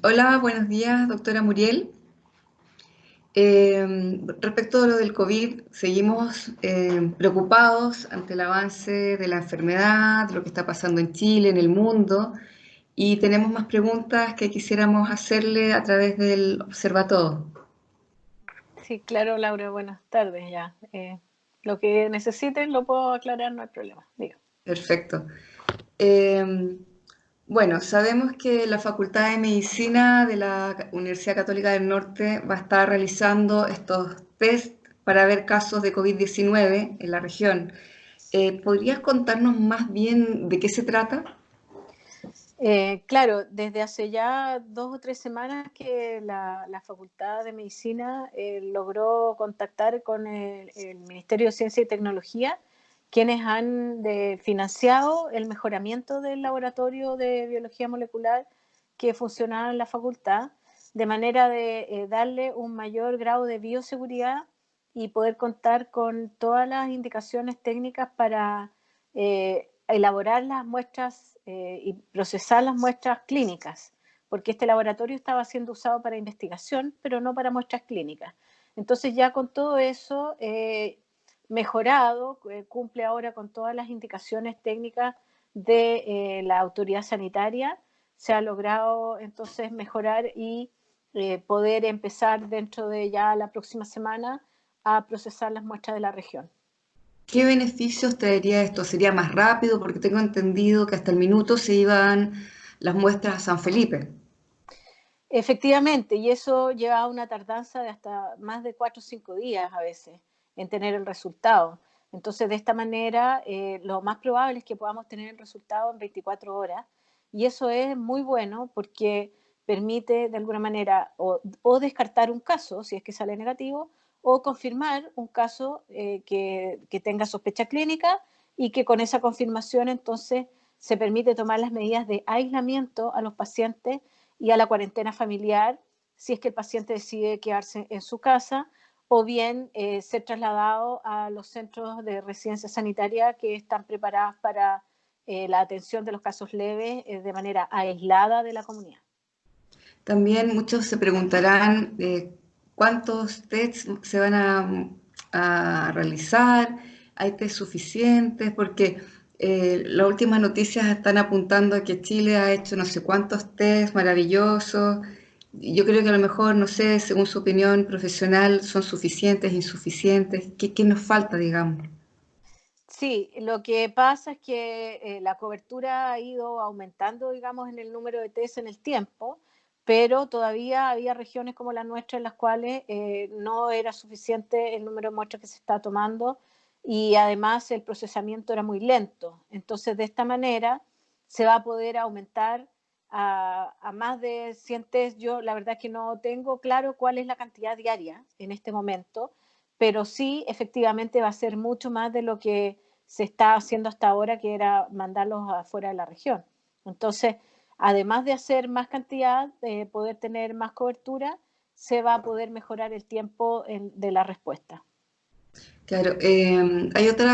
Hola, buenos días, doctora Muriel. Respecto a lo del COVID, seguimos preocupados ante el avance de la enfermedad, de lo que está pasando en Chile, en el mundo, y tenemos más preguntas que quisiéramos hacerle a través del Observatorio. Sí, claro, Laura, buenas tardes ya. Lo que necesiten lo puedo aclarar, no hay problema. Digo. Perfecto. Eh, bueno, sabemos que la Facultad de Medicina de la Universidad Católica del Norte va a estar realizando estos test para ver casos de COVID-19 en la región. ¿Podrías contarnos más bien de qué se trata? Claro, desde hace ya 2 o 3 semanas que la Facultad de Medicina logró contactar con el Ministerio de Ciencia y Tecnología, quienes han financiado el mejoramiento del laboratorio de biología molecular que funcionaba en la facultad, de manera de darle un mayor grado de bioseguridad y poder contar con todas las indicaciones técnicas para elaborar las muestras y procesar las muestras clínicas, porque este laboratorio estaba siendo usado para investigación, pero no para muestras clínicas. Entonces ya con todo eso mejorado, cumple ahora con todas las indicaciones técnicas de la autoridad sanitaria, se ha logrado entonces mejorar y poder empezar dentro de ya la próxima semana a procesar las muestras de la región. ¿Qué beneficios traería esto? ¿Sería más rápido? Porque tengo entendido que hasta el minuto se iban las muestras a San Felipe. Efectivamente, y eso lleva una tardanza de hasta más de 4 o 5 días a veces en tener el resultado. Entonces, de esta manera, lo más probable es que podamos tener el resultado en 24 horas, y eso es muy bueno porque permite de alguna manera o descartar un caso si es que sale negativo, o confirmar un caso que tenga sospecha clínica, y que con esa confirmación entonces se permite tomar las medidas de aislamiento a los pacientes y a la cuarentena familiar si es que el paciente decide quedarse en su casa, o bien ser trasladado a los centros de residencia sanitaria que están preparados para la atención de los casos leves de manera aislada de la comunidad. También muchos se preguntarán cuántos tests se van a realizar, hay test suficientes, porque las últimas noticias están apuntando a que Chile ha hecho no sé cuántos tests maravillosos. Yo creo que a lo mejor, no sé, según su opinión profesional, son suficientes, insuficientes. ¿Qué nos falta, digamos? Sí, lo que pasa es que la cobertura ha ido aumentando, digamos, en el número de test en el tiempo, pero todavía había regiones como la nuestra en las cuales no era suficiente el número de muestras que se está tomando, y además el procesamiento era muy lento. Entonces, de esta manera se va a poder aumentar a más de 100 test. Yo la verdad que no tengo claro cuál es la cantidad diaria en este momento, pero sí, efectivamente va a ser mucho más de lo que se está haciendo hasta ahora, que era mandarlos afuera de la región. Entonces, además de hacer más cantidad, de poder tener más cobertura, se va a poder mejorar el tiempo de la respuesta. Claro, hay otro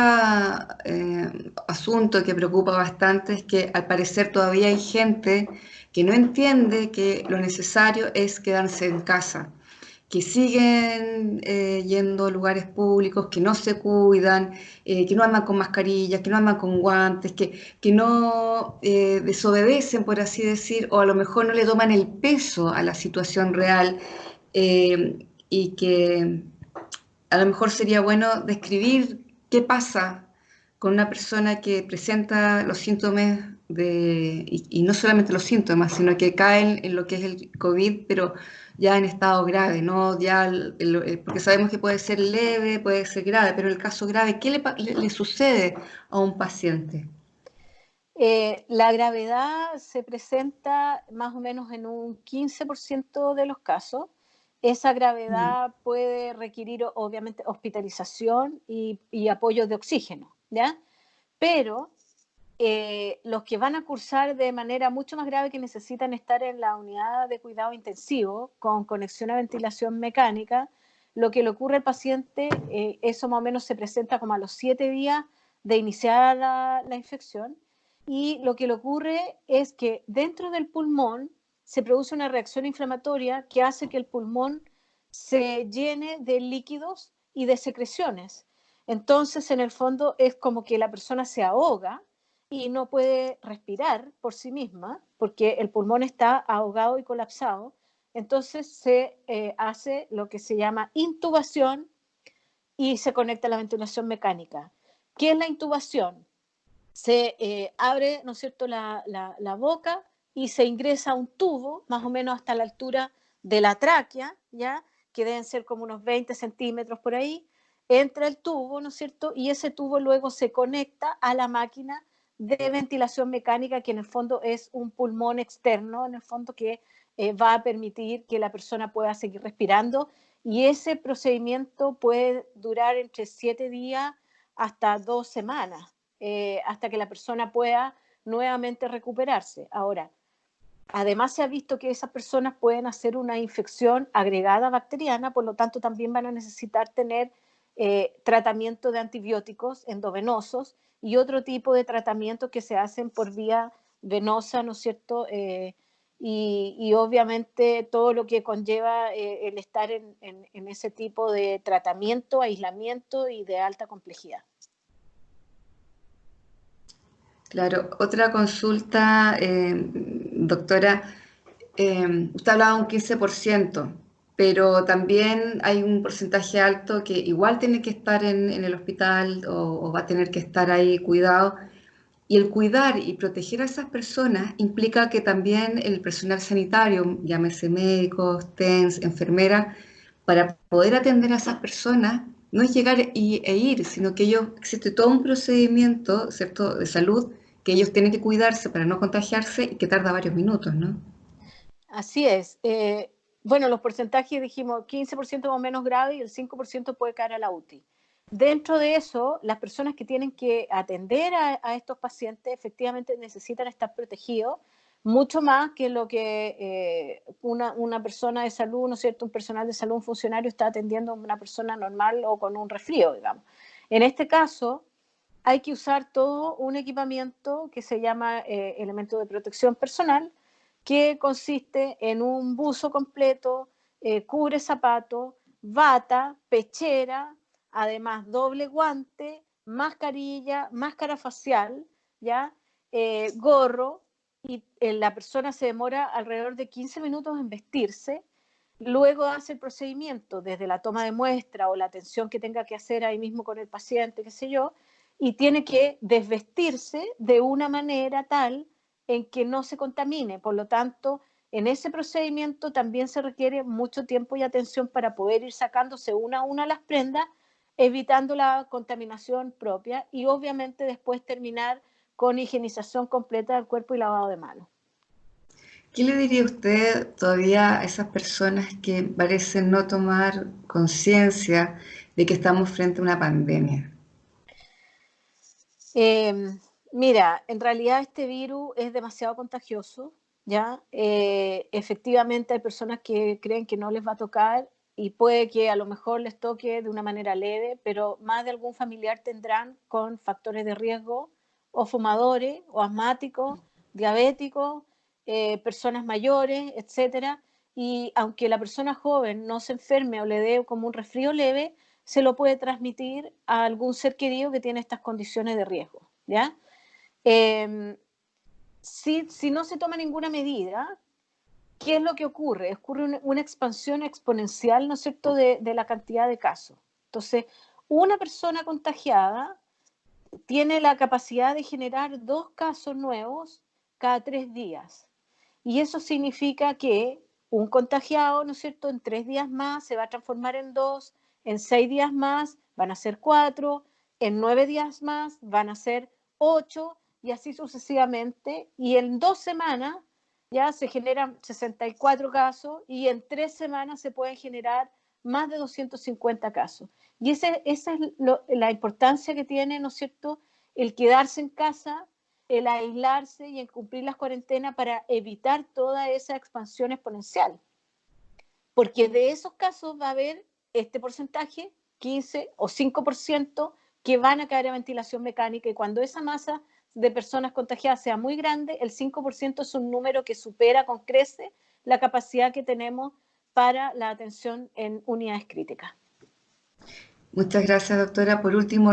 asunto que preocupa bastante, es que al parecer todavía hay gente que no entiende que lo necesario es quedarse en casa, que siguen yendo a lugares públicos, que no se cuidan, que no andan con mascarillas, que no andan con guantes, que no desobedecen, por así decir, o a lo mejor no le toman el peso a la situación real, y que a lo mejor sería bueno describir qué pasa con una persona que presenta los síntomas y no solamente los síntomas, sino que caen en lo que es el COVID, pero ya en estado grave, ¿no? Ya porque sabemos que puede ser leve, puede ser grave, pero el caso grave, ¿qué le sucede a un paciente? La gravedad se presenta más o menos en un 15% de los casos. Esa Mm. gravedad puede requerir obviamente hospitalización y apoyo de oxígeno, ¿ya? Pero los que van a cursar de manera mucho más grave, que necesitan estar en la unidad de cuidado intensivo con conexión a ventilación mecánica, lo que le ocurre al paciente, eso más o menos se presenta como a los 7 días de iniciar la infección, y lo que le ocurre es que dentro del pulmón se produce una reacción inflamatoria que hace que el pulmón se llene de líquidos y de secreciones. Entonces, en el fondo, es como que la persona se ahoga y no puede respirar por sí misma, porque el pulmón está ahogado y colapsado. Entonces, se hace lo que se llama intubación y se conecta a la ventilación mecánica. ¿Qué es la intubación? Se abre, ¿no es cierto?, la boca y se ingresa un tubo, más o menos hasta la altura de la tráquea, ¿ya?, que deben ser como unos 20 centímetros por ahí, entra el tubo, ¿no es cierto?, y ese tubo luego se conecta a la máquina de ventilación mecánica, que en el fondo es un pulmón externo, en el fondo que va a permitir que la persona pueda seguir respirando, y ese procedimiento puede durar entre 7 días hasta 2 semanas, hasta que la persona pueda nuevamente recuperarse. Ahora, además se ha visto que esas personas pueden hacer una infección agregada bacteriana, por lo tanto también van a necesitar tener tratamiento de antibióticos endovenosos y otro tipo de tratamientos que se hacen por vía venosa, ¿no es cierto? Y obviamente todo lo que conlleva el estar en ese tipo de tratamiento, aislamiento y de alta complejidad. Claro, otra consulta, doctora. Usted hablaba de un 15%, pero también hay un porcentaje alto que igual tiene que estar en el hospital o va a tener que estar ahí cuidado. Y el cuidar y proteger a esas personas implica que también el personal sanitario, llámese médicos, TENS, enfermeras, para poder atender a esas personas, no es llegar e ir, sino que existe todo un procedimiento, ¿cierto?, de salud, que ellos tienen que cuidarse para no contagiarse y que tarda varios minutos, ¿no? Así es. Bueno, los porcentajes dijimos 15% o menos grave y el 5% puede caer a la UTI. Dentro de eso, las personas que tienen que atender a estos pacientes efectivamente necesitan estar protegidos, mucho más que lo que una persona de salud, ¿no es cierto?, un personal de salud, un funcionario está atendiendo a una persona normal o con un resfrío, digamos. En este caso, hay que usar todo un equipamiento que se llama elemento de protección personal, que consiste en un buzo completo, cubre zapato, bata, pechera, además doble guante, mascarilla, máscara facial, ¿ya? Gorro, y la persona se demora alrededor de 15 minutos en vestirse, luego hace el procedimiento desde la toma de muestra o la atención que tenga que hacer ahí mismo con el paciente, qué sé yo, y tiene que desvestirse de una manera tal en que no se contamine. Por lo tanto, en ese procedimiento también se requiere mucho tiempo y atención para poder ir sacándose una a una las prendas, evitando la contaminación propia y obviamente después terminar con higienización completa del cuerpo y lavado de manos. ¿Qué le diría usted todavía a esas personas que parecen no tomar conciencia de que estamos frente a una pandemia? Eh, Mira, en realidad este virus es demasiado contagioso, ¿ya? Efectivamente hay personas que creen que no les va a tocar y puede que a lo mejor les toque de una manera leve, pero más de algún familiar tendrán con factores de riesgo, o fumadores, o asmáticos, diabéticos, personas mayores, etcétera. Y aunque la persona joven no se enferme o le dé como un resfrío leve, se lo puede transmitir a algún ser querido que tiene estas condiciones de riesgo, ¿ya? Eh, si no se toma ninguna medida, ¿qué es lo que ocurre? Ocurre una expansión exponencial, ¿no es cierto?, de la cantidad de casos. Entonces, una persona contagiada tiene la capacidad de generar 2 casos nuevos cada 3 días. Y eso significa que un contagiado, ¿no es cierto?, en 3 días más se va a transformar en 2, en 6 días más van a ser 4, en 9 días más van a ser 8 y así sucesivamente. Y en 2 semanas ya se generan 64 casos y en 3 semanas se pueden generar más de 250 casos. Y esa es la importancia que tiene, ¿no es cierto?, el quedarse en casa, el aislarse y el cumplir las cuarentenas para evitar toda esa expansión exponencial. Porque de esos casos va a haber este porcentaje, 15 o 5%, que van a caer a ventilación mecánica y cuando esa masa de personas contagiadas sea muy grande, el 5% es un número que supera con creces la capacidad que tenemos para la atención en unidades críticas. Muchas gracias, doctora. Por último,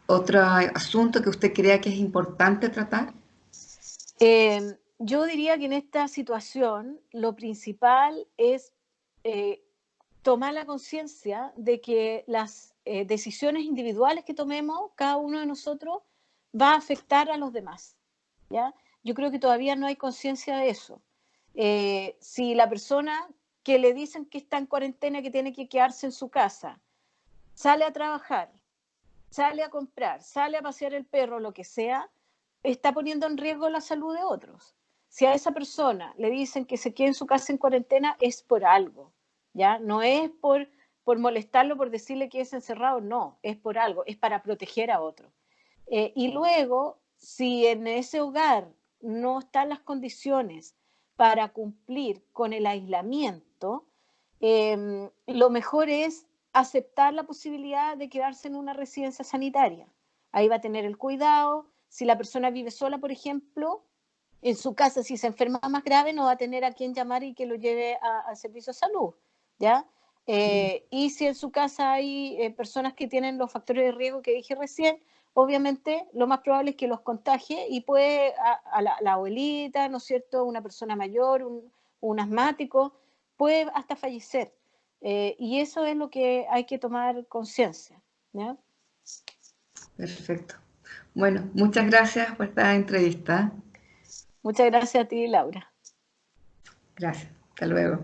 otro asunto que usted crea que es importante tratar? Yo diría que en esta situación lo principal es tomar la conciencia de que las decisiones individuales que tomemos, cada uno de nosotros, va a afectar a los demás, ¿ya? Yo creo que todavía no hay conciencia de eso. Si la persona que le dicen que está en cuarentena, que tiene que quedarse en su casa, sale a trabajar, sale a comprar, sale a pasear el perro, lo que sea, está poniendo en riesgo la salud de otros. Si a esa persona le dicen que se quede en su casa en cuarentena, es por algo, ¿ya? No es por molestarlo, por decirle que es encerrado, no, es por algo, es para proteger a otro. Y luego, si en ese hogar no están las condiciones para cumplir con el aislamiento, lo mejor es aceptar la posibilidad de quedarse en una residencia sanitaria. Ahí va a tener el cuidado. Si la persona vive sola, por ejemplo, en su casa, si se enferma más grave, no va a tener a quien llamar y que lo lleve al servicio de salud, ¿ya? Y si en su casa hay personas que tienen los factores de riesgo que dije recién, obviamente lo más probable es que los contagie y puede a la abuelita, ¿no es cierto?, una persona mayor, un asmático, puede hasta fallecer. Y eso es lo que hay que tomar conciencia, ¿ya? Perfecto. Bueno, muchas gracias por esta entrevista. Muchas gracias a ti, Laura. Gracias. Hasta luego.